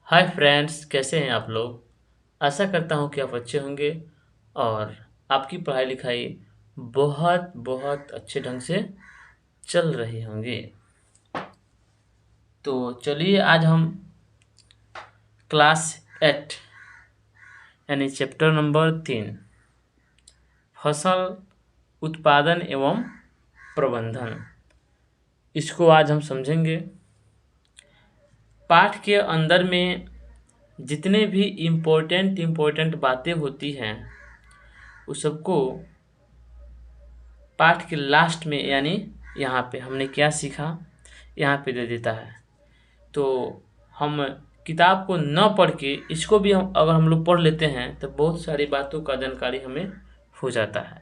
Hi friends, कैसे हैं आप लोग। आशा करता हूं कि आप अच्छे होंगे और आपकी पढ़ाई लिखाई बहुत बहुत अच्छे ढंग से चल रही होंगी। तो चलिए आज हम क्लास 8 यानी चैप्टर नंबर 3 फसल उत्पादन एवं प्रबंधन, इसको आज हम समझेंगे। पाठ के अंदर में जितने भी इम्पोर्टेंट बातें होती हैं उस सबको पाठ के लास्ट में यानी यहाँ पे हमने क्या सीखा यहाँ पे दे देता है। तो हम किताब को न पढ़ के इसको भी अगर हम लोग पढ़ लेते हैं तो बहुत सारी बातों का जानकारी हमें हो जाता है।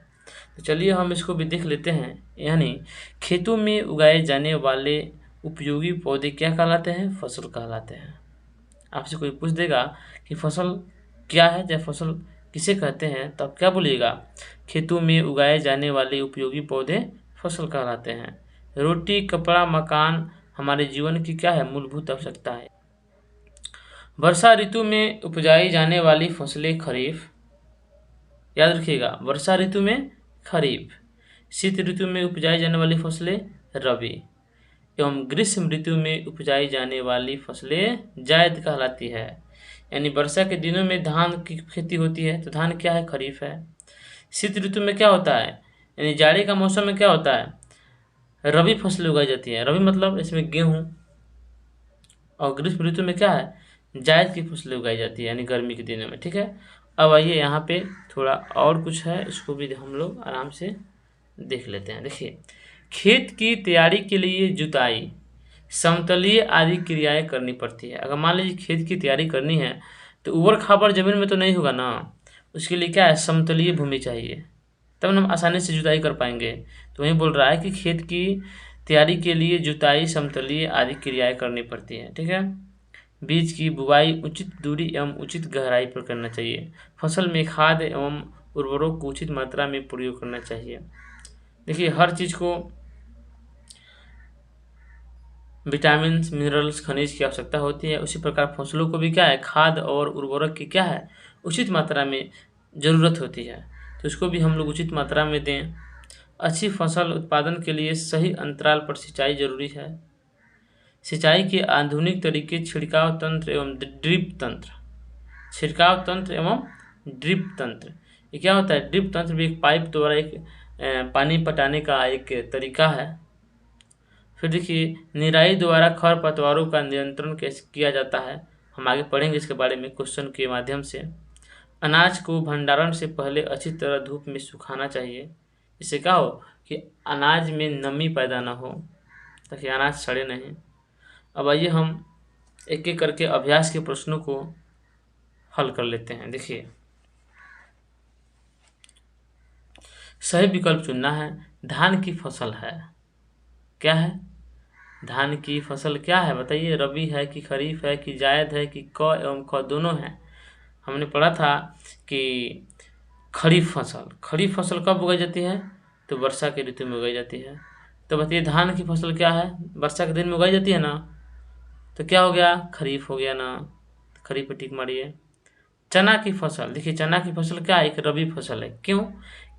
तो चलिए हम इसको भी देख लेते हैं। यानी खेतों में उगाए जाने वाले उपयोगी पौधे क्या कहलाते हैं? फसल कहलाते हैं। आपसे कोई पूछ देगा कि फसल क्या है या फसल किसे कहते हैं, तो आप क्या बोलिएगा? खेतों में उगाए जाने वाले उपयोगी पौधे फसल कहलाते हैं। रोटी, कपड़ा, मकान हमारे जीवन की क्या है? मूलभूत आवश्यकता है। वर्षा ऋतु में उपजाई जाने वाली फसलें खरीफ, याद रखिएगा, वर्षा ऋतु में खरीफ। शीत ऋतु में उपजाई जाने वाली फसलें रबी एवं ग्रीष्म ऋतु में उपजाई जाने वाली फसलें जायद कहलाती है। यानी वर्षा के दिनों में धान की खेती होती है, तो धान क्या है? खरीफ है। शीत ऋतु में क्या होता है? यानी जाड़े का मौसम में क्या होता है? रबी फसलें उगाई जाती है। रबी मतलब इसमें गेहूँ। और ग्रीष्म ऋतु में क्या है? जायद की फसलें उगाई जाती है, यानी गर्मी के दिनों में। ठीक है। अब आइए यहाँ पे थोड़ा और कुछ है, इसको भी हम लोग आराम से देख लेते हैं। देखिए, खेत की तैयारी के लिए जुताई, समतलीय आदि क्रियाएं करनी पड़ती है। अगर मान लीजिए खेत की तैयारी करनी है तो ऊबड़ खाबड़ जमीन में तो नहीं होगा ना, उसके लिए क्या है? समतलीय भूमि चाहिए, तब हम आसानी से जुताई कर पाएंगे। तो वही बोल रहा है कि खेत की तैयारी के लिए जुताई, समतलीय आदि क्रियाएं करनी पड़ती है। ठीक है। बीज की बुवाई उचित दूरी एवं उचित गहराई पर करना चाहिए। फसल में खाद एवं उर्वरक को उचित मात्रा में प्रयोग करना चाहिए। देखिए, हर चीज़ को विटामिन, मिनरल्स, खनिज की आवश्यकता होती है। उसी प्रकार फसलों को भी क्या है? खाद और उर्वरक की क्या है? उचित मात्रा में ज़रूरत होती है। तो इसको भी हम लोग उचित मात्रा में दें। अच्छी फसल उत्पादन के लिए सही अंतराल पर सिंचाई जरूरी है। सिंचाई के आधुनिक तरीके छिड़काव तंत्र एवं ड्रिप तंत्र। छिड़काव तंत्र एवं ड्रिप तंत्र, ये क्या होता है? ड्रिप तंत्र भी एक पाइप द्वारा एक पानी पटाने का एक तरीका है। फिर देखिए, निराई द्वारा खरपतवारों का नियंत्रण कैसे किया जाता है, हम आगे पढ़ेंगे इसके बारे में क्वेश्चन के माध्यम से। अनाज को भंडारण से पहले अच्छी तरह धूप में सुखाना चाहिए। इससे क्या हो कि अनाज में नमी पैदा ना हो, ताकि अनाज सड़े नहीं। अब आइए हम एक एक करके अभ्यास के प्रश्नों को हल कर लेते हैं। देखिए, सही विकल्प चुनना है। धान की फसल है, क्या है? धान की फसल क्या है? बताइए, रबी है कि खरीफ है कि जायद है कि क एवं ख दोनों है? हमने पढ़ा था कि खरीफ फसल। खरीफ फसल कब उगाई जाती है? तो वर्षा के ऋतु में उगाई जाती है। तो बताइए, धान की फसल क्या है? वर्षा के दिन में उगाई जाती है ना, तो क्या हो गया? खरीफ हो गया ना, खरीफ पे टिक मारिए। चना की फसल, देखिए चना की फसल क्या है? एक रबी फसल है। क्यों?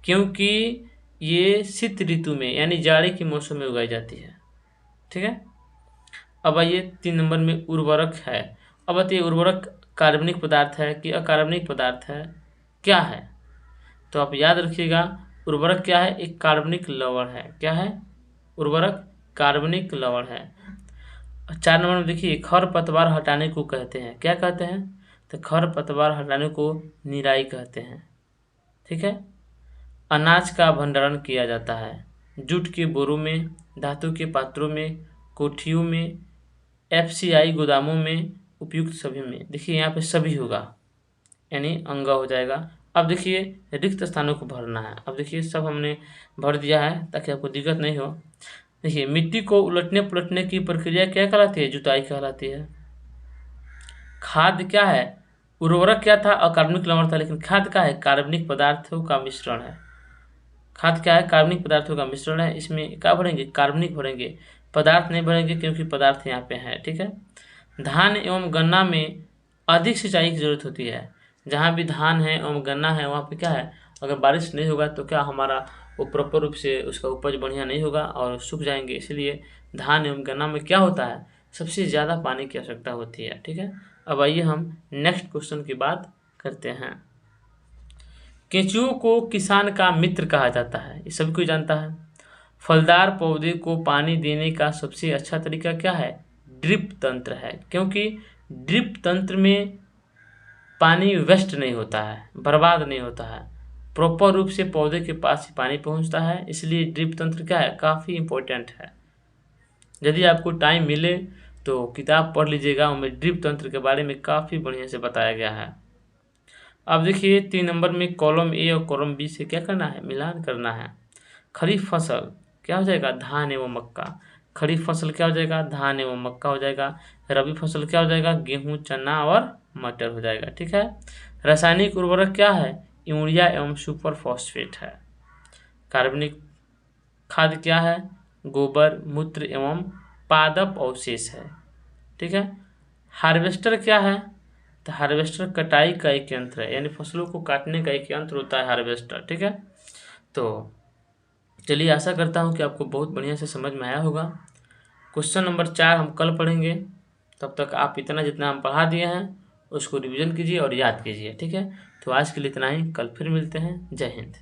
क्योंकि ये शीत ऋतु में यानी जाड़े के मौसम में उगाई जाती है। ठीक है। अब आइए 3 नंबर में उर्वरक है। अब बताइए, उर्वरक कार्बनिक पदार्थ है कि अकार्बनिक पदार्थ है? क्या है? तो आप याद रखिएगा, उर्वरक क्या है? एक कार्बनिक लवण है। क्या है? उर्वरक कार्बनिक लवण है। 4 नंबर में देखिए, खरपतवार हटाने को कहते हैं, क्या कहते हैं? तो खरपतवार हटाने को निराई कहते हैं। ठीक है। अनाज का भंडारण किया जाता है जूट के बोरों में, धातु के पात्रों में, कोठियों में, एफसीआई गोदामों में, उपयुक्त सभी में। देखिए यहाँ पे सभी होगा, यानी अंगा हो जाएगा। अब देखिए, रिक्त स्थानों को भरना है। अब देखिए, सब हमने भर दिया है ताकि आपको दिक्कत नहीं हो। देखिए, मिट्टी को उलटने पलटने की प्रक्रिया क्या कहलाती है? जुताई कहलाती है। खाद क्या है? उर्वरक क्या था? अकार्बनिक लवण था, लेकिन खाद क्या है? कार्बनिक पदार्थों का मिश्रण है। खाद क्या है? कार्बनिक पदार्थों का मिश्रण है। इसमें क्या भरेंगे? कार्बनिक भरेंगे, पदार्थ नहीं भरेंगे क्योंकि पदार्थ यहाँ पे है। ठीक है। धान एवं गन्ना में अधिक सिंचाई की ज़रूरत होती है। जहाँ भी धान है और गन्ना है वहाँ पे क्या है, अगर बारिश नहीं होगा तो क्या हमारा वो प्रॉपर रूप से उसका उपज बढ़िया नहीं होगा और सूख जाएंगे। इसलिए धान एवं गन्ना में क्या होता है, सबसे ज़्यादा पानी की आवश्यकता होती है। ठीक है, अब आइए हम नेक्स्ट क्वेश्चन की बात करते हैं। केंचुओं को किसान का मित्र कहा जाता है, ये सभी कोई जानता है। फलदार पौधे को पानी देने का सबसे अच्छा तरीका क्या है, ड्रिप तंत्र है, क्योंकि ड्रिप तंत्र में पानी वेस्ट नहीं होता है, बर्बाद नहीं होता है, प्रॉपर रूप से पौधे के पास ही पानी पहुंचता है। इसलिए ड्रिप तंत्र क्या है, काफ़ी इम्पोर्टेंट है। यदि आपको टाइम मिले तो किताब पढ़ लीजिएगा, उनमें ड्रिप तंत्र के बारे में काफ़ी बढ़िया से बताया गया है। अब देखिए 3 नंबर में कॉलम ए और कॉलम बी से क्या करना है, मिलान करना है। खरीफ फसल क्या हो जाएगा, धान एवं मक्का। खरीफ फसल क्या हो जाएगा, धान एवं मक्का हो जाएगा। रबी फसल क्या हो जाएगा, गेहूं, चना और मटर हो जाएगा। ठीक है, रासायनिक उर्वरक क्या है, यूरिया एवं सुपर फॉस्फेट है। कार्बनिक खाद क्या है, गोबर, मूत्र एवं पादप अवशेष है। ठीक है, हार्वेस्टर क्या है, तो हार्वेस्टर कटाई का एक यंत्र है, यानी फसलों को काटने का एक यंत्र होता है हार्वेस्टर। ठीक है, तो चलिए आशा करता हूँ कि आपको बहुत बढ़िया से समझ में आया होगा। क्वेश्चन नंबर 4 हम कल पढ़ेंगे, तब तक आप इतना जितना हम पढ़ा दिए हैं उसको रिवीजन कीजिए और याद कीजिए। ठीक है, तो आज के लिए इतना ही, कल फिर मिलते हैं। जय हिंद।